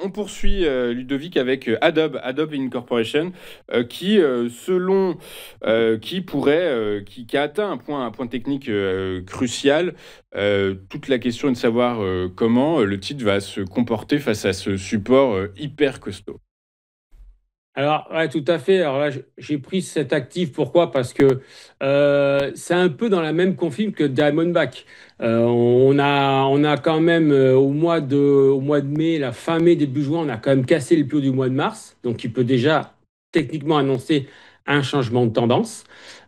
On poursuit, Ludovic, avec Adobe Incorporation, qui a atteint un point technique crucial. Toute la question est de savoir comment le titre va se comporter face à ce support hyper costaud. Alors, ouais, tout à fait. Alors là, j'ai pris cet actif, pourquoi? Parce que c'est un peu dans la même config que Diamondback. On a quand même, au mois de mai, la fin mai, début juin, on a quand même cassé le plus haut du mois de mars. Donc, il peut déjà techniquement annoncer un changement de tendance,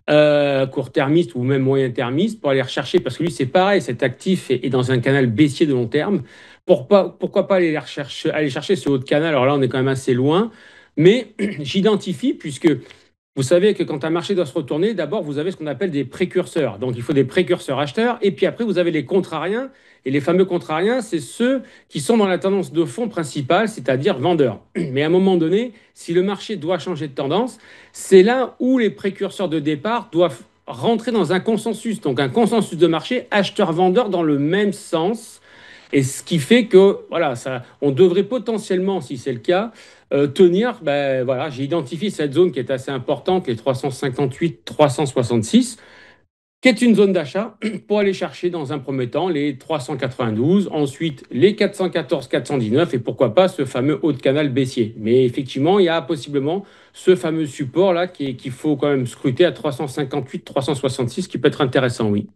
court-termiste ou même moyen-termiste, pour aller rechercher, parce que lui, c'est pareil, cet actif est dans un canal baissier de long terme. Pourquoi pas aller chercher ce haut de canal? Alors là, on est quand même assez loin. Mais j'identifie, puisque vous savez que quand un marché doit se retourner, d'abord, vous avez ce qu'on appelle des précurseurs. Donc, il faut des précurseurs acheteurs. Et puis après, vous avez les contrariens. Et les fameux contrariens, c'est ceux qui sont dans la tendance de fond principale, c'est-à-dire vendeurs. Mais à un moment donné, si le marché doit changer de tendance, c'est là où les précurseurs de départ doivent rentrer dans un consensus. Donc, un consensus de marché acheteur-vendeur dans le même sens. Et ce qui fait que, voilà, on devrait potentiellement, si c'est le cas, tenir. Ben, voilà, j'ai identifié cette zone qui est assez importante, les 358-366, qui est une zone d'achat pour aller chercher dans un premier temps les 392, ensuite les 414-419 et pourquoi pas ce fameux haut de canal baissier. Mais effectivement, il y a possiblement ce fameux support là qu'il faut quand même scruter à 358-366 qui peut être intéressant, oui.